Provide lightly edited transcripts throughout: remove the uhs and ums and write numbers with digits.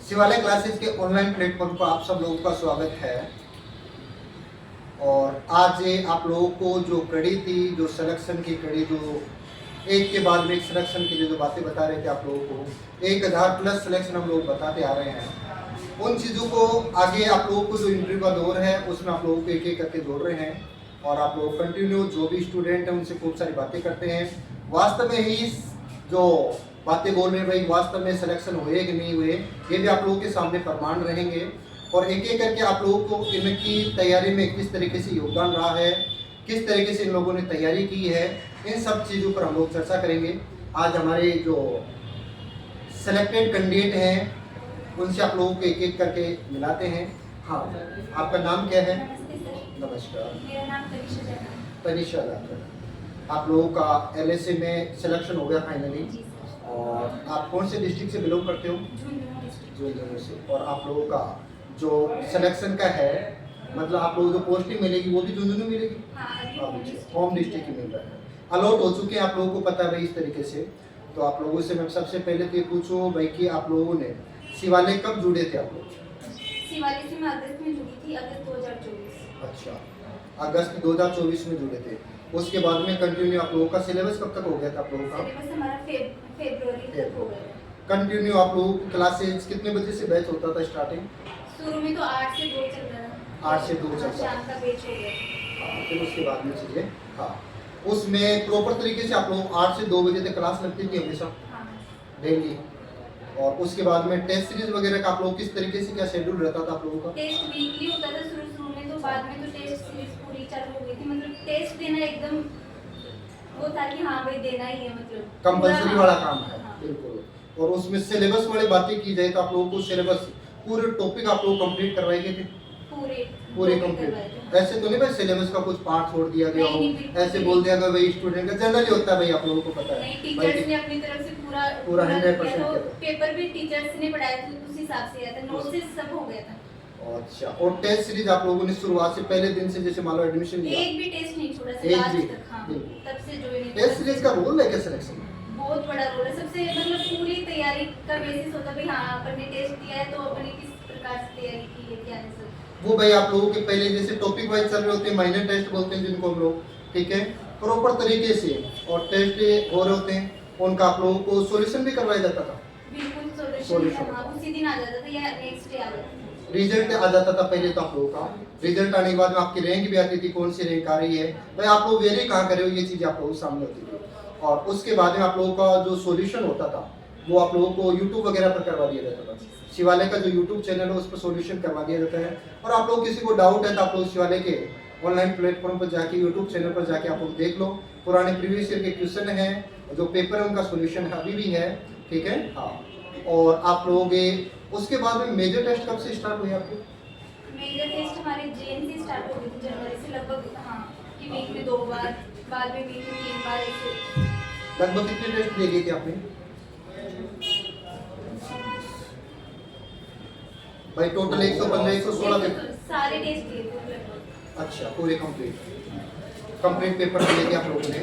शिवालय क्लासेस के online platform पर आप सब लोगों का स्वागत है। और आज आप लोगों को जो कड़ी थी, जो सिलेक्शन की कड़ी, जो एक के बाद में एक सिलेक्शन के लिए जो बातें बता रहे थे आप लोगों को, 1000 प्लस सिलेक्शन हम लोग बताते आ रहे हैं। उन चीज़ों को आगे आप लोगों को जो इंटरव्यू का दौर है उसमें आप लोगों को एक एक करके जोड़ रहे हैं और आप लोग कंटिन्यू जो भी स्टूडेंट हैं उनसे खूब सारी बातें करते हैं। वास्तव में ही जो बातें बोल रहे हैं भाई, वास्तव में सिलेक्शन हुए कि नहीं हुए, ये भी आप लोगों के सामने प्रमाण रहेंगे। और एक एक करके आप लोगों को इनकी तैयारी में किस तरीके से योगदान रहा है, किस तरीके से इन लोगों ने तैयारी की है, इन सब चीज़ों पर हम लोग चर्चा करेंगे। आज हमारे जो सेलेक्टेड कैंडिडेट हैं उनसे आप लोगों को एक एक करके मिलाते हैं। हाँ, आपका नाम क्या है? नमस्कार। मेरा नाम तनिषा जैन है। तनिषा जाकर, आप लोगों का LSA में सिलेक्शन हो गया फाइनली। और आप कौन से डिस्ट्रिक्ट से बिलोंग करते हो? झुंझुनू डिस्ट्रिक्ट। झुंझुनू से। और आप लोगों का जो सिलेक्शन का है, मतलब आप लोगों को पोस्टिंग मिलेगी वो भी झुंझुनू मिलेगी? होम डिस्ट्रिक्ट ही मिल रहा है। अलॉट हो चुके हैं, आप लोगों को पता है भाई इस तरीके से। तो आप लोगों से मैं सबसे पहले तो ये पूछूं भाई कि आप लोगों ने शिवालय कब जुड़े थे आप लोग? शिवालय से मैं अगस्त में जुड़ी थी, अगस्त 2024। अच्छा, अगस्त 2024 में जुड़े थे। उसके बाद में कंटिन्यू आप लोगों का सिलेबस कब तक हो गया था आप लोगों का? सिलेबस हमारा फरवरी तक हो गया। कंटिन्यू आप लोगों की क्लासेस कितने बजे से बैच होता था स्टार्टिंग? शुरू में तो 8 से 2 चल रहा था। 8 से 2 चल रहा था। शाम का बैच हो गया। हाँ, फिर उसके बाद में चीजें, हाँ, उसमें प्रॉपर तरीके से आप लोग 8 से 2 बजे तक क्लास लगती थी हमेशा हाँ। डेली। और उसके बाद में टेस्ट सीरीज वगैरह का आप लोग किस तरीके से, क्या शेड्यूल रहता था आप लोगों का? टेस्ट वीकली होता था शुरू में, तो बाद में तो टेस्ट सीरीज पूरी चालू हो गई थी। मतलब टेस्ट देना एकदम वो था कि हाँ भाई देना ही है, मतलब कंपलसरी वाला काम है। हाँ। बिल्कुल। और उसमें सिलेबस वाली बातें की जाए तो आप लोगों को सिलेबस पूरे टॉपिक आप लोग कंप्लीट करवाए गए थे? पूरे कंप्लीट। ऐसे तो नहीं भाई सिलेबस का कुछ पार्ट छोड़ दिया गया हो, ऐसे बोल दिया गया भाई स्टूडेंट का जनरली होता है भाई, आप लोगों को पता है। नहीं, टीचर्स ने अपनी तरफ से पूरा 100% किया था। किया था। पेपर भी टीचर्स ने पढ़ाया था, उस हिसाब से आया था, नोट से सब हो गया था। अच्छा, और टेस्ट सीरीज आप लोगों ने शुरुआत से पहले दिन से, जैसे मान लो एडमिशन लिया, एक भी टेस्ट नहीं छोड़ा एक लास्ट भी? तक। हाँ, बिल्कुल। तब से ज्वाइन। टेस्ट सीरीज का रोल है क्या सिलेक्शन में? बहुत बड़ा रोल है। सबसे मतलब पूरी तैयारी का बेसिस होता है भाई, हाँ अपन ने टेस्ट दिया है तो अपन ने किस प्रकार से तैयारी की है, क्या है सब। वो भाई आप लोगों के पहले जैसे टॉपिक वाइज चल रहे होते हैं, माइनर टेस्ट बोलते हैं जिनको हम लोग, ठीक है, प्रॉपर तरीके से और टेस्ट हो रहे होते हैं, उनका आप लोगों को सॉल्यूशन भी करवाया जाता था? बिल्कुल Solution। सॉल्यूशन। हाँ, उसी दिन आ जाता था या नेक्स्ट डे आ जाता था। रिजल्ट आ जाता था पहले तो आप लोगों का, रिजल्ट आने के बाद में आपकी रैंक भी आती थी, कौन सी रैंक आ रही है भाई, आप लोग वेरी कहाँ करे हो, ये चीज़ आप लोगों के सामने होती थी। और उसके बाद में आप लोगों का जो सॉल्यूशन होता था वो आप लोगों को यूट्यूब वगैरह पर करवा दिया जाता था। शिवालय का जो यूट्यूब चैनल है उस पर सॉल्यूशन करवा दिया जाता है। और आप लोग किसी को डाउट है तो आप लोग शिवालय के ऑनलाइन प्लेटफॉर्म पर जाके, यूट्यूब चैनल पर जाके आप लोग देख लो, पुराने प्रीवियस ईयर के क्वेश्चन हैं, जो पेपर है उनका सॉल्यूशन अभी भी है, ठीक है। हाँ, और आप लोग उसके बाद में मेजर टेस्ट कब से स्टार्ट हुए आपके? मेजर टेस्ट हमारे जैन से स्टार्ट हो गई थी, जनवरी से लगभग। हाँ, कि वीक में 2 बार, बाद में वीक में 3 बार ऐसे। लगभग कितने टेस्ट दे दिए थे आपने भाई? Total 115 116 paper? सारे टेस्ट दिए थे लगभग। अच्छा, पूरे कंप्लीट पेपर दिए थे आप लोगों ने।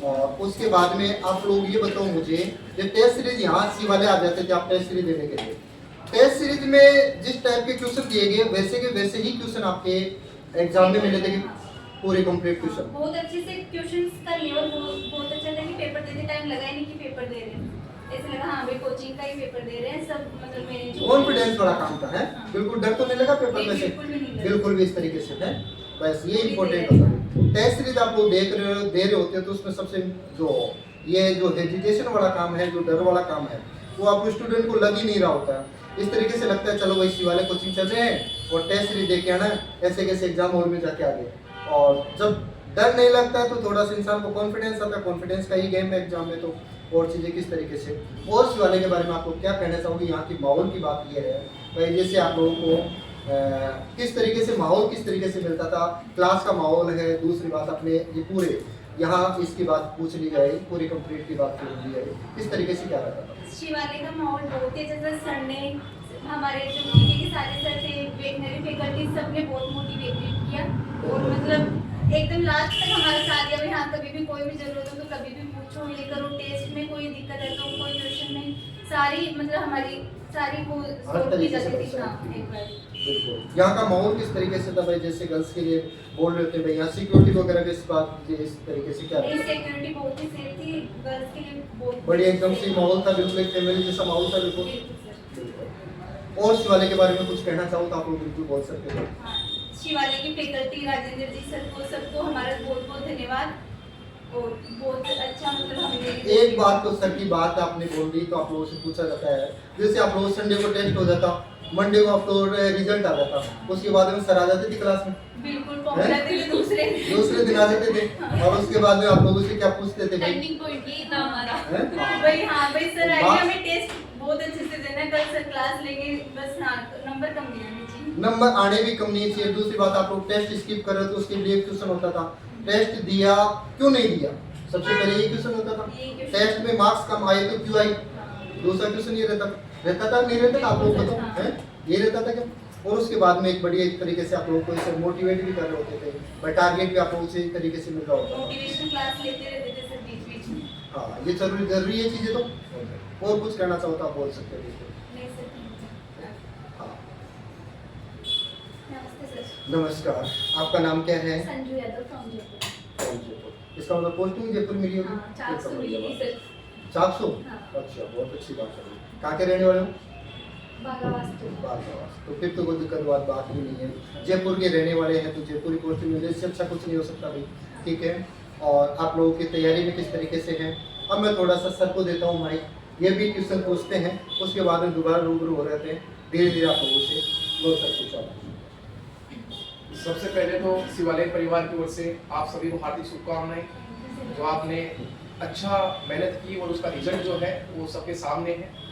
और उसके बाद में आप लोग ये बताओ मुझे, जब टेस्ट सीरीज यहाँ शिवालय आ जाते थे आप टेस्ट सीरीज देने के लिए, टेस्ट सीरीज में जिस टाइप के क्वेश्चन दिए गए वैसे के वैसे ही क्वेश्चन आपके एग्जाम में मिले थे? पूरे कंप्लीट क्वेश्चन बहुत अच्छे से क्वेश्चंस का लेवल बहुत अच्छा था कि पेपर देते टाइम लगा ही नहीं कि पेपर दे रहे हैं। ऐसे लगा हाँ भाई कोचिंग का ही पेपर दे रहे हैं सब, मतलब मैंने जो कॉन्फिडेंस वाला काम था है। बिल्कुल डर तो नहीं लगा पेपर में से? बिल्कुल भी नहीं लगा। बिल्कुल भी इस तरीके से है, बस ये इम्पोर्टेंट होता है। टेस्ट सीरीज आप लोग दे रहे होते हैं तो उसमें सबसे जो ये जो हेजिटेशन वाला काम है, जो डर वाला काम है, वो आपको स्टूडेंट को लग ही नहीं रहा होता है। इस तरीके से लगता है चलो भाई शिवालय कोचिंग चल रहे हैं और टेस्ट सीरीज दे के आना, ऐसे कैसे एग्जाम हॉल में जाके आ गए। और जब डर नहीं लगता है तो थोड़ा सा इंसान को कॉन्फिडेंस आता है, कॉन्फिडेंस का ही गेम है एग्जाम में। तो और चीज़ें किस तरीके से, और शिवालय के बारे में आप लोग क्या कहना चाहोगे? यहाँ की माहौल की बात ये है भाई, जैसे आप लोगों को किस तरीके से माहौल किस तरीके से मिलता था, क्लास का माहौल है, दूसरी बात अपने ये पूरे यहाँ इसकी बात पूछ ली जाए, पूरी कंप्लीट की बात पूछ ली जाए, किस तरीके से क्या रहता था? शिवालय का माहौल बहुत ही अच्छा। सर ने हमारे जो पीके के सारे सर थे, वेटनरी फैकल्टी, सबने बहुत मोटिवेट किया और मतलब एकदम लास्ट तक हमारा साथ दिया। हाँ, कभी भी कोई भी जरूरत हो तो कभी भी पूछो, ये करो, टेस्ट में कोई दिक्कत है तो कोई क्वेश्चन नहीं, सारी मतलब हमारी सारी वो हर सॉल्व की तरीके से जाती थी। परेशान हाँ, थी। एक बार बिल्कुल। यहाँ का माहौल किस तरीके से था भाई, जैसे गर्ल्स के लिए बोल रहे थे भाई, यहाँ सिक्योरिटी वगैरह के इस बात की इस तरीके से क्या नहीं, था? सिक्योरिटी बहुत ही सेफ थी, गर्ल्स के लिए बहुत बड़ी एकदम से safe माहौल था, बिल्कुल एक फैमिली जैसा माहौल था बिल्कुल। बिल्कुल सर। बिल्कुल। और शिवालय के बारे में कुछ कहना चाहो तो आप लोग बिल्कुल बोल सकते हो। हाँ, शिवालय की फैकल्टी राजेंद्र जी सर को सबको हमारा बहुत बहुत धन्यवाद, और बहुत अच्छा मतलब हमने एक बात तो सर की बात आपने बोल दी तो आप लोगों से पूछा जाता है, जैसे आप लोग संडे को टेस्ट हो जाता, मंडे को आप लोग रिजल्ट आ जाता, उसके बाद में सर आ जाते थे क्लास में, बिल्कुल पहुंच जाते थे दूसरे दिन आ जाते थे, और उसके बाद में आप लोगों से क्या पूछते थे भाई? टर्निंग पॉइंट ये था हमारा हैं? भाई। हाँ भाई सर आइए, बात- हमें टेस्ट बहुत अच्छे से देना, कल सर क्लास लेंगे, बस हाँ नंबर कम नहीं आने चाहिए। नंबर आने भी कम नहीं चाहिए। दूसरी बात, आप लोग टेस्ट स्किप कर रहे हो तो उसके लिए क्वेश्चन होता था, टेस्ट दिया क्यों नहीं दिया, सबसे पहले ये क्वेश्चन होता था। ये क्वेश्चन- टेस्ट में मार्क्स कम आए तो क्यों आई, दूसरा क्वेश्चन ये रहता था नहीं रहता था, आप लोग बताओ हैं, ये रहता था क्या? और उसके बाद में एक बड़ी एक तरीके से आप लोगों को इसे मोटिवेट भी कर रहे होते थे, पर टारगेट भी आप लोगों से एक तरीके से मिल रहा होता था। मोटिवेशन क्लास लेते रहते थे सर बीच बीच में। हाँ, ये जरूरी है चीजें तो। और कुछ कहना चाहो तो आप बोल सकते हो बिल्कुल। नहीं सर, ठीक है। हाँ, नमस्ते सर। नमस्कार, आपका नाम क्या है? संजू यादव फ्रॉम जयपुर। जयपुर। इसका मतलब पोस्टिंग जयपुर मिली होगी? हाँ, 400 मिली थी सर। 400? हाँ। अच्छा, बहुत अच्छी बात है। कहाँ के रहने वाले हो? बागावास्तु। बागवास। तो फिर तो कोई दिक्कत बात ही नहीं है, जयपुर के रहने वाले हैं तो जयपुरी पोस्टिंग मिले, इससे अच्छा कुछ नहीं हो सकता भाई। ठीक है, और आप लोगों की तैयारी में किस तरीके से है? अब मैं थोड़ा सा सर को देता हूँ माइक, ये भी क्वेश्चन पूछते हैं, उसके बाद में दोबारा रूबरू हो रहते हैं, धीरे धीरे आप लोगों से बोल सकते हो। सबसे पहले तो शिवालय परिवार की ओर से आप सभी को हार्दिक शुभकामनाएं, जो आपने अच्छा मेहनत की और उसका रिजल्ट जो है वो सबके सामने है।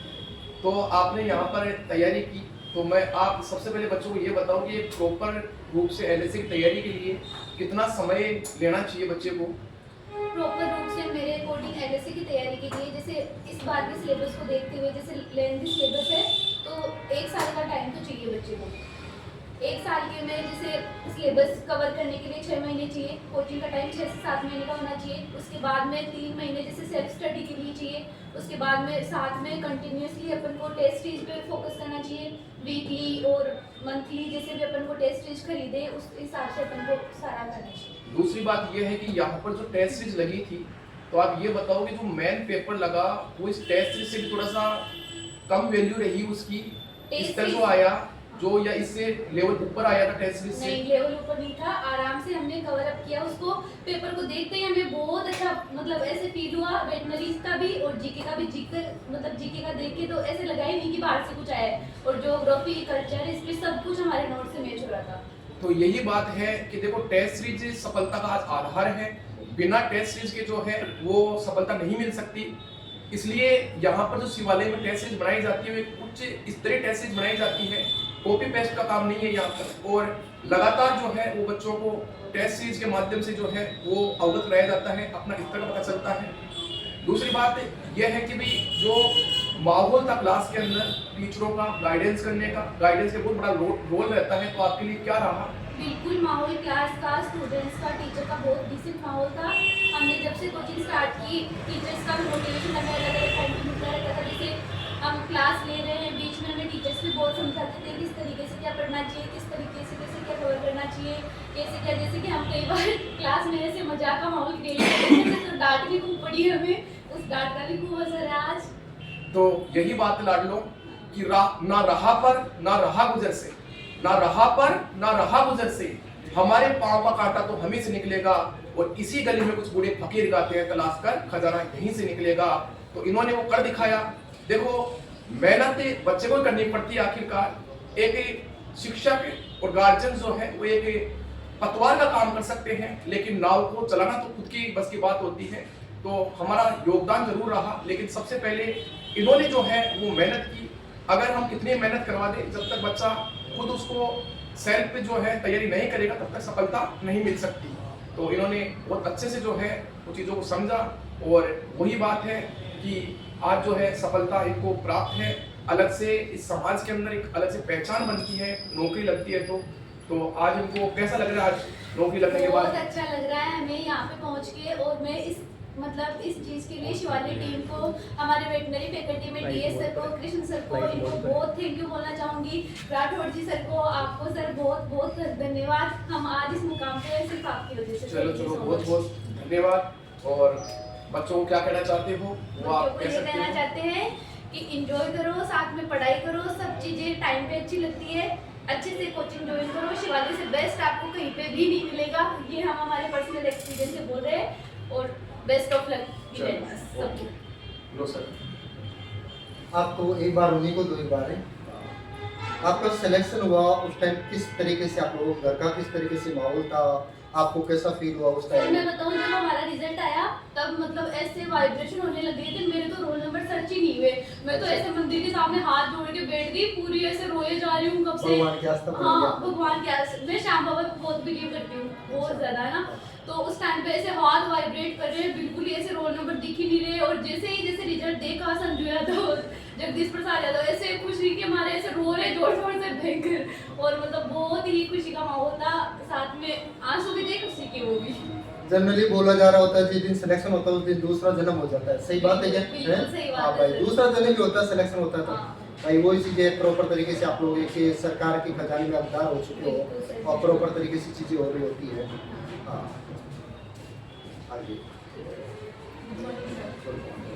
तो आपने यहाँ पर तैयारी की, तो मैं आप सबसे पहले बच्चों को ये बताऊँ कि प्रॉपर रूप से एलएससी की तैयारी के लिए कितना समय लेना चाहिए बच्चे को? प्रॉपर रूप से मेरे अकॉर्डिंग एलएससी की तैयारी के लिए, जैसे इस बार के सिलेबस को देखते हुए, जैसे लेंथी सिलेबस है तो 1 साल का टाइम तो चाहिए बच्चे को। 1 साल के में जैसे सिलेबस कवर करने के लिए 6 महीने चाहिए, कोचिंग का टाइम 6 से 7 महीने का होना चाहिए। उसके बाद में 3 महीने जैसे सेल्फ स्टडी के लिए चाहिए। उसके बाद में साथ में कंटिन्यूसली अपन को टेस्ट सीरीज पे फोकस करना चाहिए, वीकली और मंथली जैसे भी अपन को टेस्ट सीरीज खरीदे उस हिसाब से अपन को सारा करना चाहिए। दूसरी बात यह है कि यहाँ पर जो टेस्ट सीरीज लगी थी, तो आप ये बताओ कि जो मेन पेपर लगा वो इस टेस्ट सीरीज से भी थोड़ा सा कम वैल्यू रही उसकी, इस तरह जो आया जो, या इससे लेवल ऊपर आया था टेस्ट सीरीज से? नहीं, लेवल ऊपर नहीं था, आराम से हमने कवर अप किया उसको। पेपर को देखते ही हमें बहुत अच्छा मतलब ऐसे फील हुआ, वेटनरी का भी और जीके का भी। जीके का देख के तो ऐसे लगा ही नहीं कि बाहर से कुछ आया है, और ज्योग्राफी, कल्चर, हिस्ट्री सब कुछ हमारे नोट से मैच हो रहा था। तो यही बात है कि देखो टेस्ट सीरीज सफलता का आज आधार है, बिना टेस्ट सीरीज के जो है वो सफलता नहीं मिल सकती। इसलिए यहाँ पर जो शिवालय में टेस्ट सीरीज बनाई जाती है, वो उच्च स्तरीय टेस्ट सीरीज बनाई जाती है, कॉपी पेस्ट का काम नहीं है यहाँ पर। और लगातार जो है वो बच्चों को टेस्ट सीरीज के माध्यम से जो है वो अवगत कराया जाता है, अपना स्तर का पता चलता है। दूसरी बात यह है कि भाई जो माहौल था क्लास के अंदर, टीचरों का गाइडेंस करने का, गाइडेंस के बहुत बड़ा रोल रहता है, तो आपके लिए क्या रहा? बिल्कुल माहौल क्लास का, स्टूडेंट्स का, टीचर का बहुत डिसेंट माहौल था। हमने जब से कोचिंग स्टार्ट की, टीचर्स का भी मोटिवेशन हमें अलग अलग टाइम पे मिलता रहता था। जैसे हम क्लास ले रहे हैं, बीच में हमें टीचर्स भी बहुत समझाते थे किस तरीके से क्या पढ़ना चाहिए, किस तरीके से कैसे क्या कवर करना चाहिए, कैसे क्या। जैसे कि हम कई बार क्लास में ऐसे मजाक का माहौल क्रिएट करते थे तो डांट भी खूब पड़ी हमें, उस डांट का भी खूब असर है आज। तो यही बात लाडलो कि ना रहा पर ना रहा गुजर से, ना रहा पर ना रहा गुजर से, हमारे पांव का कांटा तो हमें से निकलेगा। और इसी गली में कुछ बूढ़े फकीर गाते हैं, तलाश कर खजाना यहीं से निकलेगा। तो इन्होंने वो कर दिखाया। देखो, मेहनत बच्चे को करनी पड़ती है। आखिरकार एक शिक्षक और गार्जियन जो है वो एक पतवार का काम कर सकते हैं, लेकिन नाव को चलाना तो खुद की बस की बात होती है। तो हमारा योगदान जरूर रहा, लेकिन सबसे पहले इन्होंने जो है वो मेहनत की। अगर हम कितनी मेहनत करवा दें, जब तक बच्चा खुद उसको सेल्फ पे जो है तैयारी नहीं करेगा, तब तक सफलता नहीं मिल सकती। तो इन्होंने बहुत अच्छे से जो है वो चीज़ों को समझा, और वही बात है कि आज जो है सफलता इनको प्राप्त है। अलग से इस समाज के अंदर एक अलग से पहचान बनती है, नौकरी लगती है। तो आज इनको कैसा लग रहा है आज नौकरी लगने के बाद? बहुत अच्छा लग रहा है हमें यहाँ पे पहुँच के, और मैं इस मतलब इस चीज़ के लिए शिवालिक टीम को, हमारे वेटनरी फैकल्टी में डीएस सर को, कृष्ण सर को, इनको बहुत थैंक यू बोलना चाहूँगी। राठौड़ जी सर को, आपको सर बहुत बहुत धन्यवाद। हम आज इस मुकाम पे सिर्फ आपकी वजह से। चलो चलो, बहुत बहुत धन्यवाद। और बच्चों को क्या कहना चाहते हो वो आप बच्चों को कह ये सकते कहना हो। चाहते हैं कि इंजॉय करो, साथ में पढ़ाई करो, सब चीज़ें टाइम पे अच्छी लगती है, अच्छे से कोचिंग ज्वाइन करो। शिवालिक से बेस्ट आपको कहीं पे भी नहीं मिलेगा, ये हम हमारे पर्सनल एक्सपीरियंस से बोल रहे हैं। और बेस्ट ऑफ लक सबको। लो सर। आपको एक बार उन्हीं को 2 बार है। आपका सिलेक्शन हुआ उस टाइम किस तरीके से, आप लोगों घर का किस तरीके से माहौल था, आपको कैसा फील हुआ उस सर मैं टाइम? बताऊं, जब हमारा रिजल्ट आया तब मतलब ऐसे वाइब्रेशन होने लग गए थे, मेरे तो रोल नंबर सर्च ही नहीं हुए। मैं तो ऐसे मंदिर के सामने हाथ जोड़ के बैठ गई, पूरी ऐसे रोए जा रही हूँ कब से। भगवान की आस्था पर हाँ गया। भगवान की आस्था, मैं श्याम बाबा को बहुत बिलीव करती हूँ, बहुत ज्यादा है ना। तो उस टाइम पे ऐसे हाथ वाइब्रेट कर रहे हैं, बिल्कुल ही ऐसे रोल नंबर दिख ही नहीं रहे। और जैसे रिजल्ट देखा संजू यादव, जगदीश प्रसाद यादव ऐसे खुशी के मारे ऐसे रो रहे जोर जोर से भयंकर। और मतलब बहुत ही खुशी का माहौल था, साथ में आंसू भी थे खुशी के, वो भी। जनरली बोला जा रहा होता है जिस दिन सिलेक्शन होता है उस दिन दूसरा जन्म हो जाता है, सही बात है क्या? बिल्कुल सही बात हाँ है भाई, सर। दूसरा जन्म भी होता है, सिलेक्शन होता है तो हाँ। भाई वही चीजें प्रॉपर तरीके से आप लोग एक सरकार की खजाने में अवतार हो चुके बिल्कुल सही। हो और प्रॉपर तरीके से चीजें हो रही होती है। हाँ आगे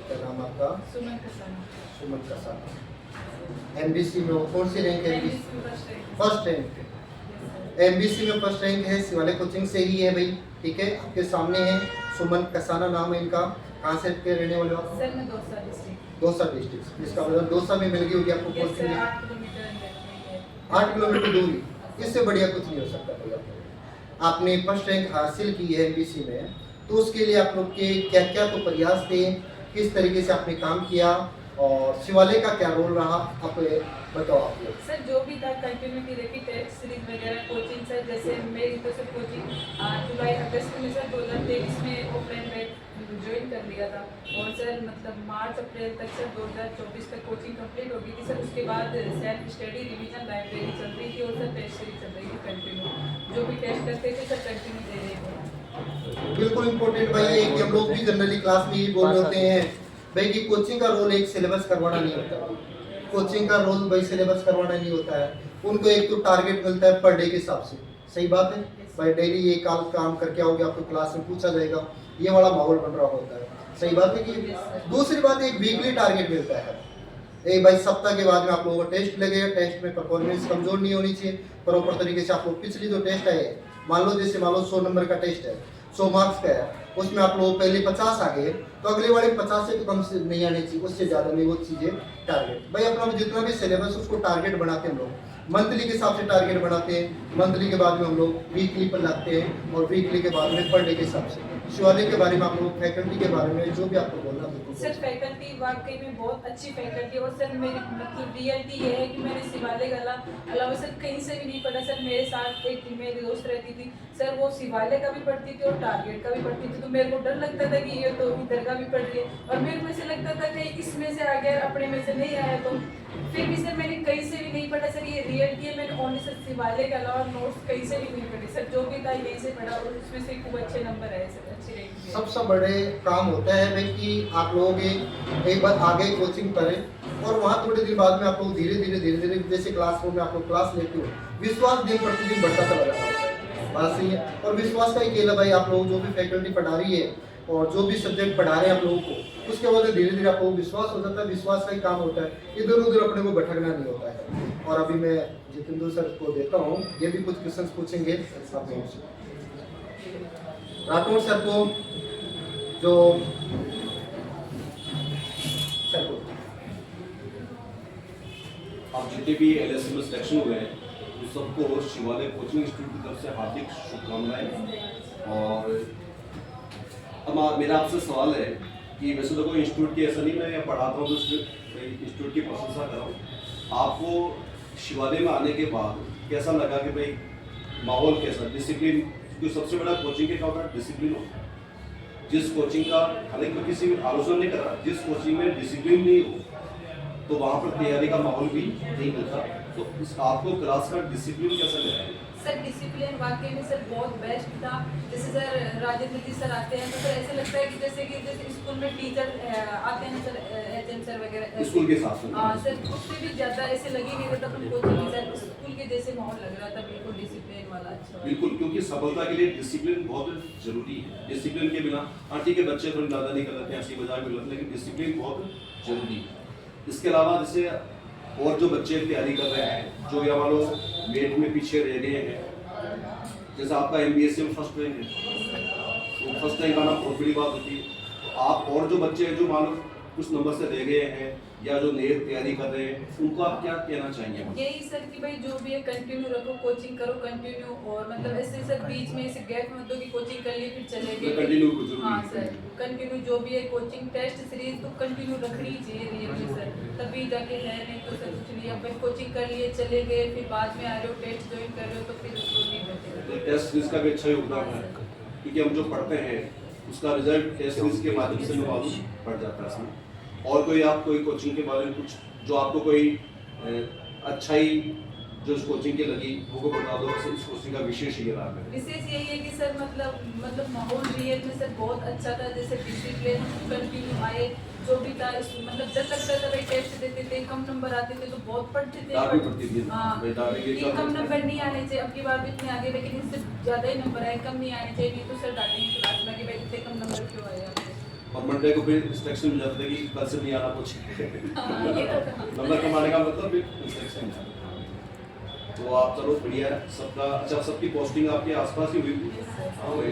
क्या नाम आपका? सुमन कसाना। एमबीसी में वो कौन सी रैंक है? First rank. एमबीसी में फर्स्ट रैंक है, शिवालिक कोचिंग से ही है भाई, ठीक है। आपके सामने है सुमन कसाना नाम है इनका। कहाँ से के रहने वाले हो आप? सर मैं दौसा डिस्ट्रिक्ट। दौसा डिस्ट्रिक्ट, इसका मतलब दौसा में मिल गई होगी आपको यस कोचिंग सर, में। 8 किलोमीटर है। 8 किलोमीटर दूरी, इससे बढ़िया कुछ नहीं हो सकता भाई। आपने फर्स्ट रैंक हासिल की है एमबीसी में, तो उसके लिए आप लोग के क्या क्या तो प्रयास थे, किस तरीके से आपने काम किया और शिवालिक का क्या रोल रहा, आप बताओ आप लोग। सर जो भी था कंटिन्यूटी रखी, टेस्ट सीरीज वगैरह, कोचिंग सर जैसे मेरी तो सर कोचिंग जुलाई अगस्त में सर 2023 में ऑफलाइन बैच ज्वाइन कर लिया था। और सर मतलब मार्च अप्रैल तक सर 2024 तक कोचिंग कंप्लीट हो गई थी सर। उसके बाद सेल्फ स्टडी रिवीजन लाइब्रेरी चल रही थी और सर टेस्ट सीरीज चल रही थी कंटिन्यू। जो भी टेस्ट करते थे सर कंटिन्यू दे रहे थे। बिल्कुल इम्पोर्टेंट भाई है कि हम लोग भी जनरली क्लास में ही बोल रहे होते हैं भाई कि कोचिंग का रोल एक सिलेबस करवाना नहीं होता। कोचिंग का रोल भाई सिलेबस करवाना नहीं होता है। उनको एक तो टारगेट मिलता है पर डे के हिसाब से, सही बात है भाई। डेली ये काम करके आओगे, आपको क्लास में पूछा जाएगा, ये वाला माहौल बन रहा होता है, सही बात है कि। दूसरी बात, एक वीकली टारगेट मिलता है। एक भाई सप्ताह के बाद में आप लोगों को टेस्ट लगेगा, टेस्ट में परफॉर्मेंस कमजोर नहीं होनी चाहिए, प्रॉपर तरीके से आप लोग पिछली जो टेस्ट है, मान लो 100 नंबर का टेस्ट है, 100 मार्क्स का है, उसमें आप लोग पहले 50 आ गए तो अगले वाले 50 से तो कम से नहीं आने चाहिए, उससे ज़्यादा नहीं, वो चीज़ें टारगेट भाई अपना जितना भी सिलेबस उसको टारगेट बनाते हैं हम लोग। मंथली के हिसाब से टारगेट बनाते हैं, मंथली के बाद में हम लोग वीकली पर लाते हैं और वीकली के बाद में पर डे के हिसाब से। शिवालिक के बारे में आप लोग फैकल्टी के बारे में जो भी आपको बोलना बिल्कुल सर फैकल्टी वाकई में बहुत अच्छी फैकल्टी है। और सर मेरी मतलब रियलिटी ये है कि मैंने शिवालिक अलावा सर कहीं से भी नहीं पढ़ा सर। मेरे साथ एक मेरी दोस्त रहती थी सर, वो शिवालिक का भी पढ़ती थी और टारगेट का भी पढ़ती थी। तो मेरे को डर लगता था कि ये तो इधर का भी पढ़ रही है, और मेरे को ऐसे लगता था कि इसमें से आ गया, अपने में से नहीं आया। तो फिर भी सर मैंने कहीं से भी नहीं पढ़ा सर, ये रियलिटी है। मैंने ओनली सर शिवालिक के अलावा नोट्स कहीं से भी नहीं पढ़े सर, जो भी था यहीं से पढ़ा और उसमें से खूब अच्छे नंबर आए सर, अच्छी रही। सबसे बड़े काम होता है भाई कि आप लोगों के एक बार आगे कोचिंग करें और वहाँ थोड़े दिन बाद में आप लोग धीरे धीरे जैसे क्लासरूम में आप लोग क्लास लेते हो, विश्वास दिन प्रतिदिन बढ़ता चला जाता है, बात सही है। और विश्वास का ही खेल है भाई, आप लोग जो भी फैकल्टी पढ़ा रही है और जो भी सब्जेक्ट पढ़ा रहे हैं आप लोगों को, उसके बाद धीरे धीरे आप लोगों को विश्वास हो जाता है। विश्वास का ही काम होता है, इधर उधर अपने को भटकना नहीं होता है। और अभी मैं जितेंद्र सर को देता हूँ, ये भी कुछ क्वेश्चन पूछेंगे आप लोगों से। राठौड़ सर को जो सर को आप जितने भी LSE में सिलेक्शन हुए हैं उन सबको शिवालिक कोचिंग इंस्टीट्यूट की तरफ से हार्दिक शुभकामनाएं। और अब मेरा आपसे सवाल है कि वैसे तो कोई इंस्टीट्यूट की ऐसा नहीं, मैं पढ़ाता हूँ तो इंस्टीट्यूट की प्रशंसा कर रहा हूँ। आपको शिवालिक में आने के बाद कैसा लगा कि भाई माहौल कैसा, डिसिप्लिन, क्योंकि सबसे बड़ा कोचिंग के क्या होता है, डिसिप्लिन होता है। जिस कोचिंग का, हालांकि किसी भी आलोचना नहीं कर रहा, जिस कोचिंग में डिसिप्लिन नहीं हो तो वहाँ पर तैयारी का माहौल भी नहीं मिलता। तो आपको क्लास का डिसिप्लिन कैसा लगा? सर डिसिप्लिन वाकई में सर बहुत बेस्ट था। जैसे सर राजेंद्र जी सर आते हैं तो सर ऐसे लगता है कि जैसे स्कूल में टीचर आते हैं सर, HM सर वगैरह स्कूल के साथ में। हाँ सर, उससे भी ज़्यादा ऐसे लगे नहीं रहता अपन कोचिंग सर स्कूल के जैसे माहौल लग रहा था, बिल्कुल डिसिप्लिन वाला अच्छा वाला। बिल्कुल, क्योंकि सफलता के लिए डिसिप्लिन बहुत जरूरी है। डिसिप्लिन के बिना, हाँ ठीक है बच्चे थोड़ी ज़्यादा नहीं कर लेते हैं, हंसी मजाक भी करते हैं, लेकिन डिसिप्लिन बहुत जरूरी है। इसके अलावा जैसे और जो बच्चे तैयारी कर रहे हैं, जो या मान लो वेट में पीछे रह गए हैं, जैसे आपका MBSC में फर्स्ट रैंक है, तो फर्स्ट रैंक आना बहुत बड़ी बात होती है। तो आप और जो बच्चे हैं जो मान लो कुछ नंबर से रह गए हैं या जो नए तैयारी कर रहे हैं, उनको आप क्या कहना चाहेंगे? यही सर कि भाई जो भी है कंटिन्यू रखो, कोचिंग करो कंटिन्यू, और मतलब ऐसे सर बीच में ऐसे गैप मत दो कि कोचिंग कर लिए फिर चले गए। कंटिन्यू को जरूरी हाँ है। सर, कंटिन्यू जो भी है कोचिंग टेस्ट सीरीज तो कंटिन्यू रखनी ही चाहिए रियल में सर, तभी जाके है, नहीं तो सर कुछ नहीं। अब भाई कोचिंग कर लिए चले गए, फिर बाद में आ रहे हो टेस्ट ज्वाइन कर रहे हो तो फिर उसको नहीं बैठेगा। टेस्ट सीरीज का भी अच्छा योगदान है, क्योंकि हम जो पढ़ते हैं उसका रिजल्ट टेस्ट सीरीज के माध्यम से हमें मालूम पड़ जाता है इसमें। और कोई आप कोई कोचिंग के बारे में कुछ जो आपको कोई अच्छाई जो इस कोचिंग की लगी वो बता दो, इस कोचिंग का विशेष ये रहा है। विशेष यही है कि सर मतलब माहौल रियल में सर बहुत अच्छा था। जैसे डिसिप्लिन कंटिन्यू आए, जो भी था मतलब जब तक सर भाई टेस्ट देते थे, कम नंबर आते थे तो बहुत पढ़ते थे। डांट भी पड़ती थी। हाँ, भाई डांटेंगे कि क्या कम करते हैं? नंबर नहीं आने चाहिए, अब की बार भी इतने आगे, लेकिन इससे ज़्यादा ही नंबर आए, कम नहीं आने चाहिए, नहीं तो सर डांटेंगे क्लास में कि भाई इतने कम नंबर क्यों आए आपके। और मंडे को फिर इंस्ट्रक्शन मिल जाता है कि कल से नहीं आना कुछ। हाँ, ये तो था। नंबर कमाने का मतलब फिर इंस्ट्रक्शन। तो आप चलो बढ़िया है सबका। अच्छा, सबकी पोस्टिंग आपके आसपास ही हुई थी? हाँ, वही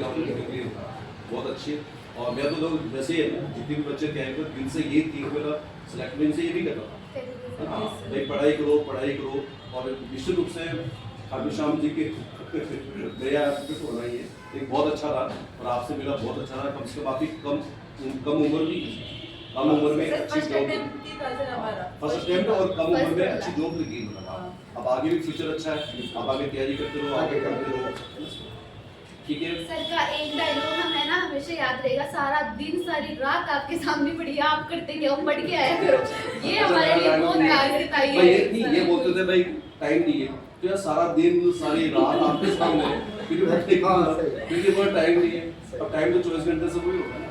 बहुत अच्छी है। और मैं तो लोग वैसे ही है, जितने भी बच्चे तैयारी कर दिल से ये थी मेरा सिलेक्ट में से ये भी करता था। हाँ भाई पढ़ाई करो और निश्चित रूप से खाटू श्याम जी के दया पे होना ही है। एक बहुत अच्छा रहा और आपसे मिला बहुत अच्छा रहा। कम से कम आपकी कम उम्र में अच्छी फर्स्ट जॉब, अटेम्प्ट थी सर हमारा, फर्स्ट अटेम्प्ट और कम उम्र में वाला। अच्छी जॉब लगी मतलब। अब आगे भी फ्यूचर अच्छा है, आप आगे तैयारी करते रहो, आगे करते रहो, ठीक है। सर का एक डायलॉग हमें ना हमेशा याद रहेगा, सारा दिन सारी रात आपके सामने पड़ी है, आप करते क्या, पढ़ के आया करो। ये हमारे लिए बहुत नाजुक आई भाई है। ये बोलते थे भाई टाइम नहीं है, तो यार सारा दिन सारी रात आपके सामने है, क्योंकि बहुत टाइम नहीं है। अब टाइम तो 24 घंटे से वही होगा ना।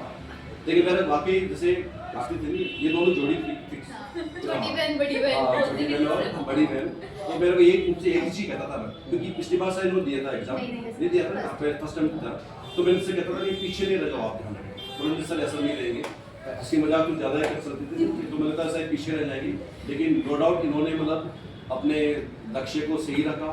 लेकिन मैंने वाकई जैसे काफी थी, ये दोनों जोड़ी थी फिक्स। छोटी बहन बड़ी बहन हाँ, बोलते छोटी भी बहन और नहीं। बड़ी बहन। तो मेरे को एक मुझसे एक ही चीज कहता था मैं, क्योंकि पिछली बार शायद इन्होंने दिया था एग्जाम, नहीं दिया था फर्स्ट टाइम था, तो मैंने उनसे कहता था कि पीछे नहीं रह जाओ आप ध्यान रखें। उन्होंने सर ऐसा नहीं रहेंगे, हंसी मजाक कुछ ज्यादा कर सकते थे, तो मैंने कहा शायद पीछे रह जाएगी। लेकिन नो डाउट इन्होंने मतलब अपने लक्ष्य को सही रखा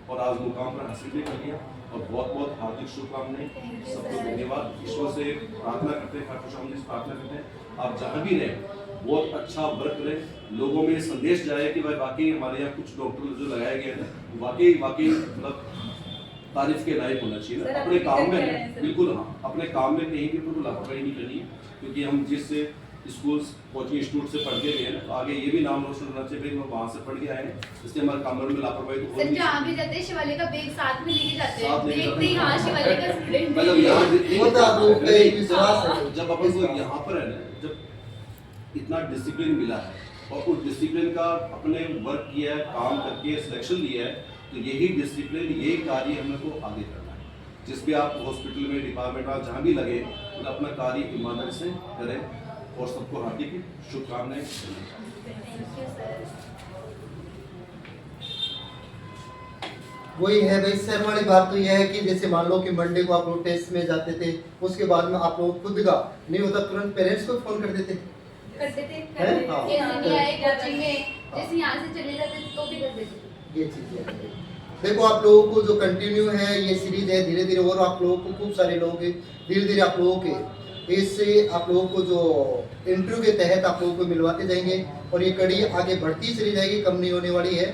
और आज मुकाम पर हासिल भी कर लिया। और बहुत बहुत हार्दिक शुभकामनाएं, सबको धन्यवाद। ईश्वर से प्रार्थना करते हैं, खाटू श्याम जी से प्रार्थना करते हैं आप जहाँ भी रहें बहुत अच्छा वर्क करें, लोगों में संदेश जाए कि भाई वाकई हमारे यहाँ कुछ डॉक्टर जो लगाया गया है वाकई मतलब तारीफ के लायक होना चाहिए सर, अपने काम अभी तक में। है, सर। बिल्कुल हाँ, अपने काम में कहीं भी तो लापरवाही नहीं करनी है, क्योंकि हम जिस स्कूल कोचिंग इंस्टीट्यूट से पढ़ के गए हैं तो आगे ये भी नाम रोशन होना चाहिए भाई हम वहाँ से पढ़ के आए हैं, इसलिए हमारे काम में लापरवाही तो हो सर नहीं जहाँ भी जाते हैं शिवालिक का बैग साथ में लेके जाते साथ हैं, लेके देखते ही जाते हैं। हाँ शिवालिक का स्टूडेंट मतलब है। यहाँ वो तो आप लोगों का एक विश्वास है। जब अपन को यहाँ पर है ना, जब इतना डिसिप्लिन मिला है और उस डिसिप्लिन का अपने वर्क किया है, काम करके सिलेक्शन लिया है, तो यही डिसिप्लिन यही कार्य हमें को आगे करना है। जिस भी आप हॉस्पिटल में डिपार्टमेंट आप जहाँ भी लगे तो अपना कार्य ईमानदारी से करें और सबको हार्दिक शुभकामनाएं। वही है भाई सर, वाली बात तो यह है कि जैसे मान लो कि मंडे को आप लोग टेस्ट में जाते थे, उसके बाद में आप लोग खुद का नहीं होता तुरंत पेरेंट्स को फोन कर देते। करते थे हैं? हाँ। कैसे नहीं आए कोचिंग में, जैसे यहाँ से चले जाते तो भी कर देते थे। ये चीज है। देखो आप लोगों को जो कंटिन्यू है ये सीरीज है, धीरे धीरे और आप लोगों को खूब सारे लोग धीरे धीरे आप लोगों के इससे आप लोगों को जो इंटरव्यू के तहत आप लोगों को मिलवाते जाएंगे और ये कड़ी आगे बढ़ती चली जाएगी, कम नहीं होने वाली है।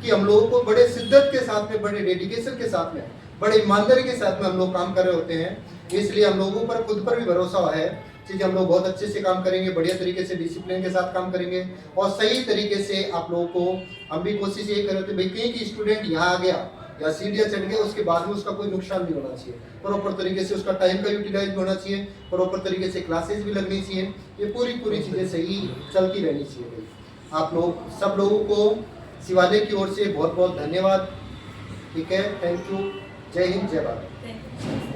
कि हम लोगों को बड़े शिद्दत के साथ में, बड़े डेडिकेशन के साथ में, बड़े ईमानदारी के साथ में हम लोग काम कर रहे होते हैं, इसलिए हम लोगों पर खुद पर भी भरोसा है कि हम लोग बहुत अच्छे से काम करेंगे, बढ़िया तरीके से डिसिप्लिन के साथ काम करेंगे और सही तरीके से आप लोगों को हम भी कोशिश ये कर रहे थे भाई कहीं की स्टूडेंट यहाँ आ गया या सीढ़ियाँ चढ़ गया उसके बाद में उसका कोई नुकसान नहीं होना चाहिए, प्रॉपर तरीके से उसका टाइम का यूटिलाइज भी होना चाहिए, प्रॉपर तरीके से क्लासेस भी लगनी चाहिए, ये पूरी चीज़ें सही चलती रहनी चाहिए भाई। आप लोग सब लोगों को शिवालय की ओर से बहुत बहुत धन्यवाद। ठीक है, थैंक यू, जय हिंद, जय भारत। Thank you.